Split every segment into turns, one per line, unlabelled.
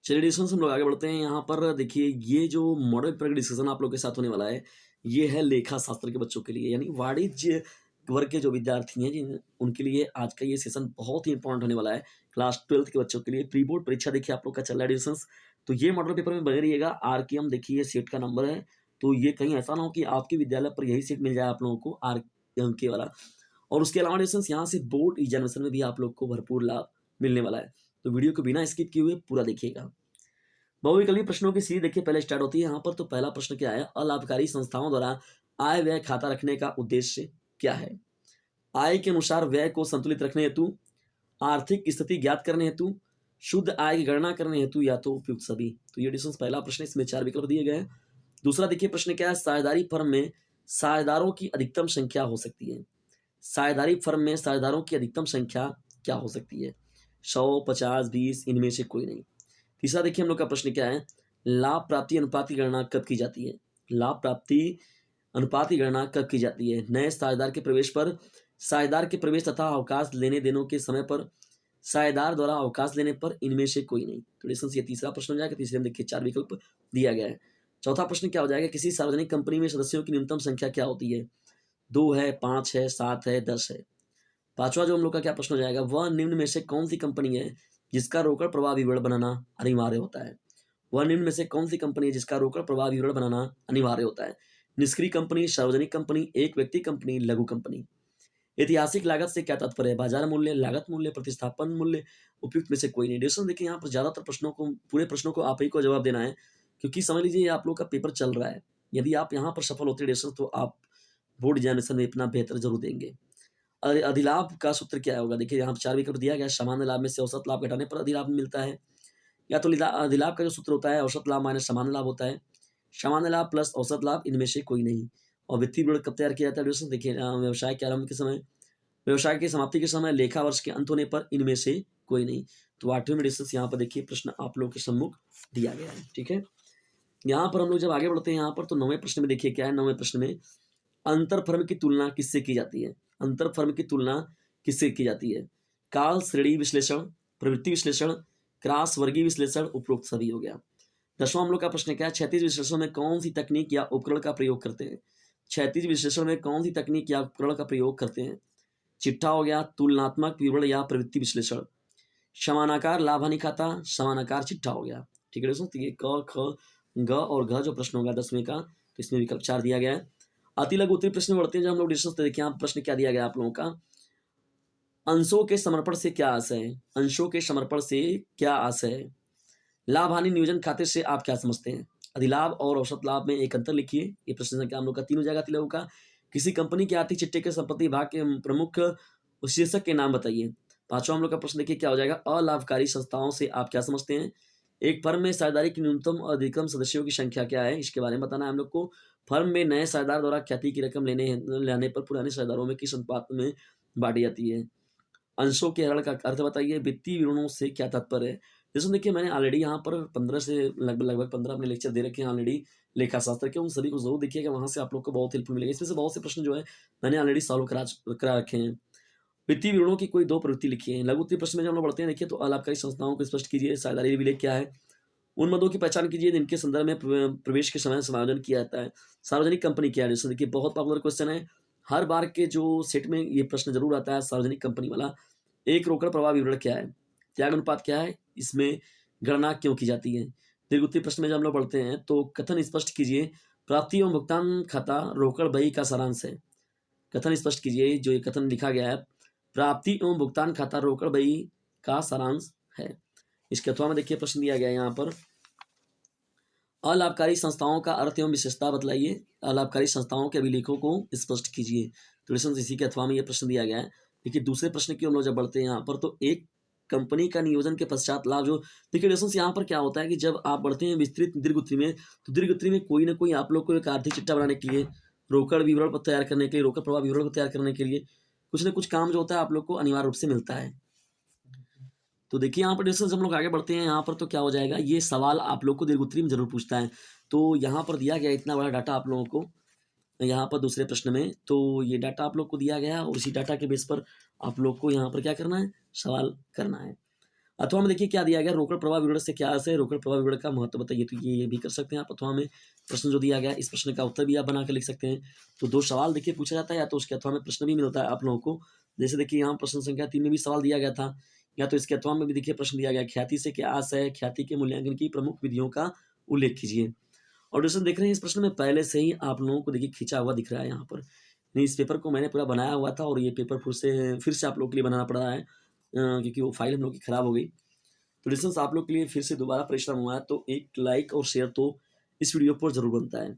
चलिए डिस्कशन हम लोग आगे बढ़ते हैं। यहाँ पर देखिए ये जो मॉडल पेपर का डिस्कशन आप लोग के साथ होने वाला है, ये है लेखा शास्त्र के बच्चों के लिए, यानी वाणिज्य वर्ग के जो विद्यार्थी हैं जिन उनके लिए आज का ये सेशन बहुत ही इंपॉर्टेंट होने वाला है। क्लास 12th के बच्चों के लिए प्री बोर्ड परीक्षा देखिए आप लोग का चल रहा है डिस्कशंस। तो ये मॉडल पेपर में बने रहिएगा। आरकेएम देखिए सेट का नंबर है, तो ये कहीं ऐसा ना हो कि आपके विद्यालय पर यही सेट मिल जाए आप लोगों को आरकेएम के वाला। और उसके अलावा डिस्कशंस यहाँ से बोर्ड एग्जामिनेशन में भी आप लोग को भरपूर लाभ मिलने वाला है। तो वीडियो को बिना स्किप किए हुए पूरा देखिएगा। बहुविकल्पी प्रश्नों की सीरीज देखिए पहले स्टार्ट होती है। यहाँ पर तो पहला प्रश्न क्या है, अलाभकारी संस्थाओं द्वारा आय व्यय खाता रखने का उद्देश्य क्या है? आय के अनुसार व्यय को संतुलित रखने हेतु, आर्थिक स्थिति ज्ञात करने हेतु, शुद्ध आय की गणना करने हेतु, या तो उपयुक्त सभी। तो ये डिस्कशन पहला प्रश्न है, इसमें 4 विकल्प दिए गए हैं। दूसरा देखिए प्रश्न क्या है, साझेदारी फर्म में साझेदारों की अधिकतम संख्या हो सकती है। साझेदारी फर्म में साझेदारों की अधिकतम संख्या क्या हो सकती है? 100, 50, 20, इनमें से कोई नहीं। तीसरा देखिए हम लोग का प्रश्न क्या है, लाभ प्राप्ति अनुपात की गणना कब की जाती है? लाभ प्राप्ति अनुपात की गणना कब की जाती है? नए साझेदार के प्रवेश पर, साझेदार के प्रवेश तथा अवकाश लेने देनों के समय पर, साझेदार द्वारा अवकाश लेने पर, इनमें से कोई नहीं। तो डिस्कशन ये तीसरा प्रश्न हो जाएगा। तीसरे में देखिए 4 विकल्प दिया गया है। चौथा प्रश्न क्या हो जाएगा, किसी सार्वजनिक कंपनी में सदस्यों की न्यूनतम संख्या क्या होती है? 2 है, 5 है, 7 है, 10 है। पांचवा जो हम लोग का क्या प्रश्न हो जाएगा, वह निम्न में से कौन सी कंपनी है जिसका रोकड़ प्रवाह विवरण बनाना अनिवार्य होता है? वह निम्न में से कौन सी कंपनी है जिसका रोकड़ प्रवाह विवरण बनाना अनिवार्य होता है? निष्क्रिय कंपनी, सार्वजनिक कंपनी, एक व्यक्ति कंपनी, लघु कंपनी। ऐतिहासिक लागत से क्या तात्पर्य है? बाजार मूल्य, लागत मूल्य, प्रतिस्थापन मूल्य, उपयुक्त में से कोई नहीं। डिस्कशन देखिए यहाँ पर ज्यादातर प्रश्नों को, पूरे प्रश्नों को आप ही को जवाब देना है, क्योंकि समझ लीजिए आप लोग का पेपर चल रहा है। यदि आप यहाँ पर सफल होते डिस्कशन, तो आप बोर्ड एग्जामिनेशन में अपना बेहतर जरूर देंगे। अधिलाभ का सूत्र क्या होगा? देखिए यहाँ पर 4 विकल्प दिया गया है। सामान्य लाभ में से औसत लाभ घटाने पर अधिलाभ मिलता है, या तो अधिलाभ का जो सूत्र होता है औसत लाभ माइनस सामान्य लाभ होता है, सामान्य लाभ प्लस औसत लाभ, इनमें से कोई नहीं। और वित्तीय विवरण कब तैयार किया जाता है दोस्तों? देखिए व्यवसाय के आरंभ के समय, व्यवसाय की समाप्ति के समय, लेखा वर्ष के अंत होने पर, इनमें से कोई नहीं। तो 8वें में डिस्कस यहाँ पर देखिए प्रश्न आप लोग के सम्मुख दिया गया है। ठीक है, यहाँ पर हम लोग जब आगे बढ़ते हैं यहाँ पर, तो 9वें प्रश्न में देखिए क्या है। 9वें प्रश्न में अंतर फर्म की तुलना किससे की जाती है? अंतर फर्म की तुलना किससे की जाती है? काल श्रेणी विश्लेषण, प्रवृत्ति विश्लेषण, क्रॉस वर्गीय विश्लेषण, उपरोक्त सभी हो गया। 10वां हम लोग का प्रश्न क्या है, क्षैतिज विश्लेषण में कौन सी तकनीक या उपकरण का प्रयोग करते हैं? क्षैतिज विश्लेषण में कौन सी तकनीक या उपकरण का प्रयोग करते हैं? चिट्ठा हो गया, तुलनात्मक विवरण या प्रवृत्ति विश्लेषण, समानाकार लाभ हानि खाता, समानाकार चिट्ठा हो गया। ठीक है दोस्तों, तो ये क ख ग और घ जो प्रश्न होगा 10वें का, तो इसमें विकल्प 4 दिया गया है। अति लघु उत्तरीय प्रश्न बढ़ते हैं जब हम लोग डिस्कस, देखिए यहाँ प्रश्न क्या दिया गया आप लोगों का, अंशों के समर्पण से क्या आशय है? अंशों के समर्पण से क्या आशय है? लाभ हानि नियोजन खाते से आप क्या समझते हैं? अधिलाभ और औसत लाभ में एक अंतर लिखिए। ये प्रश्न संख्या हम लोग का 3 हो जाएगा अति लघु का। किसी कंपनी के आर्थिक चिट्ठे के संपत्ति विभाग के प्रमुख शीर्षक के नाम बताइए। 5वां हम लोग का प्रश्न देखिए क्या हो जाएगा, अलाभकारी संस्थाओं से आप क्या समझते हैं? एक फर्म में साझेदारी की न्यूनतम और अधिकतम सदस्यों की संख्या क्या है, इसके बारे में बताना है हम लोग को। फर्म में नए साझेदार द्वारा ख्याति की रकम लाने पर पुराने साझेदारों में किस अनुपात में बांटी जाती है? अंशों के हरण का अर्थ बताइए। वित्तीय विवरणों से क्या तात्पर्य है? जैसे देखिए मैंने ऑलरेडी यहाँ पर 15 से लगभग 15 अपने लेक्चर दे रखे हैं ऑलरेडी लेखा शास्त्र के, उन सभी को जरूर देखिएगा, वहां से आप लोग को बहुत हेल्पफुल मिलेगा। इसमें से बहुत से प्रश्न जो है मैंने ऑलरेडी सॉल्व करा रखे हैं। वित्तीय विवरणों की कोई 2 प्रवृत्ति लिखी है। लघु उत्तरीय प्रश्न में जब हम लोग बढ़ते हैं देखिए, तो अलाभकारी संस्थाओं को स्पष्ट कीजिए। साझेदारी विलेख क्या है? उन मदों की पहचान कीजिए जिनके संदर्भ में प्रवेश के समय समायोजन किया जाता है। सार्वजनिक कंपनी क्या है? जैसे देखिए बहुत पॉपुलर क्वेश्चन है, हर बार के जो सेट में ये प्रश्न जरूर आता है, सार्वजनिक कंपनी वाला। एक रोकड़ प्रवाह विवरण क्या है? त्याग अनुपात क्या है? इसमें गणना क्यों की जाती है? दीर्घ उत्तरीय प्रश्न में जब हम लोग पढ़ते हैं, तो कथन स्पष्ट कीजिए। प्राप्ति एवं भुगतान खाता रोकड़ बही का सारांश है। कथन स्पष्ट कीजिए, जो ये कथन लिखा गया है, प्राप्ति एवं भुगतान खाता रोकड़ बही का सारांश है। इसके अथवा में देखिए प्रश्न दिया गया है यहाँ पर, अलाभकारी संस्थाओं का अर्थ एवं विशेषता बतलाइए। अलाभकारी संस्थाओं के अभिलेखों को स्पष्ट कीजिए। तो इसी के अथवा में यह प्रश्न दिया गया है। देखिए दूसरे प्रश्न की हम लोग जब बढ़ते हैं यहाँ पर, तो एक कंपनी का नियोजन के पश्चात लाभ जो, देखिए डिस्कशन यहाँ पर क्या होता है कि जब आप बढ़ते हैं विस्तृत दीर्घ उत्तरी में, तो दीर्घ उत्तरी में कोई ना कोई आप लोग को एक आर्थिक चिट्ठा बनाने के लिए, रोकड़ विवरण को तैयार करने के लिए, रोकड़ प्रवाह विवरण को तैयार करने के लिए कुछ ना कुछ काम जो होता है आप लोग को अनिवार्य रूप से मिलता है। तो देखिए यहाँ पर डिस्कशन हम लोग आगे बढ़ते हैं यहाँ पर, तो क्या हो जाएगा, ये सवाल आप लोग को दीर्घ उत्तरी में जरूर पूछता है। तो यहाँ पर दिया गया इतना बड़ा डाटा आप लोगों को यहाँ पर दूसरे प्रश्न में, तो ये डाटा आप लोग को दिया गया और उसी डाटा के बेस पर आप लोग को यहाँ पर क्या करना है, सवाल करना है। अथवा में देखिए क्या दिया गया, रोकड़ प्रवाह विवरण से क्या अर्थ है, रोकड़ प्रवाह विवरण का महत्व बताइए, तो ये भी कर सकते हैं आप। अथवा में प्रश्न जो दिया गया है, इस प्रश्न का उत्तर भी आप बना के लिख सकते हैं। तो 2 सवाल देखिए पूछा जाता है, या तो उसके अथवा में प्रश्न भी मिलता है आप लोगों को। जैसे देखिए यहाँ प्रश्न संख्या 3 में भी सवाल दिया गया था, या तो इसके अथवा में भी देखिए प्रश्न दिया गया है, ख्याति से क्या आशय है, ख्याति के मूल्यांकन की प्रमुख विधियों का उल्लेख कीजिए। और क्वेश्चन देख रहे हैं, इस प्रश्न में पहले से ही आप लोगों को देखिए खींचा हुआ दिख रहा है यहाँ पर। नहीं, इस पेपर को मैंने पूरा बनाया हुआ था और ये पेपर फिर से आप लोगों के लिए बनाना पड़ रहा है, क्योंकि वो फाइल हम लोग की खराब हो गई। तो लिसन्स आप लोग के लिए फिर से दोबारा परिश्रम हुआ है, तो एक लाइक और शेयर तो इस वीडियो पर जरूर बनता है।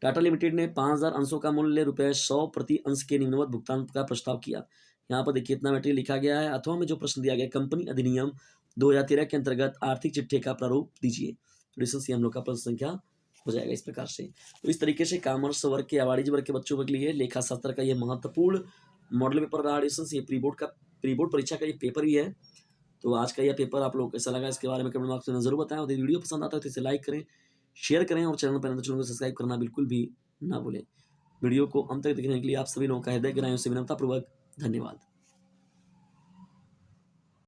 टाटा लिमिटेड ने 5000 अंशों का मूल्य ₹100 प्रति अंश के निम्नवत भुगतान का प्रस्ताव किया। यहाँ पर देखिए इतना मटेरियल लिखा गया है। अथवा में जो प्रश्न दिया गया है, कंपनी अधिनियम 2013 के अंतर्गत आर्थिक चिट्ठे का प्रारूप दीजिए। तो लिसन्स ये हम लोग का प्रश्न संख्या हो जाएगा इस प्रकार से। तो इस तरीके से कॉमर्स वर्ग के या वाणिज्य वर्ग के बच्चों के लिए लेखा शास्त्र का ये महत्वपूर्ण मॉडल पेपर रहा। लिसन्स ये प्री बोर्ड परीक्षा का ये पेपर ही है। तो आज का यह पेपर आप लोगों को कैसा लगा, इसके बारे में कमेंट बॉक्स में ज़रूर बताएं। और यदि वीडियो पसंद आता है तो इसे लाइक करें, शेयर करें, और चैनल पर नए तो चैनल को सब्सक्राइब करना बिल्कुल भी ना भूलें। वीडियो को अंत तक देखने के लिए आप सभी लोगों का हृदय गहराइयों से विनम्रतापूर्वक धन्यवाद।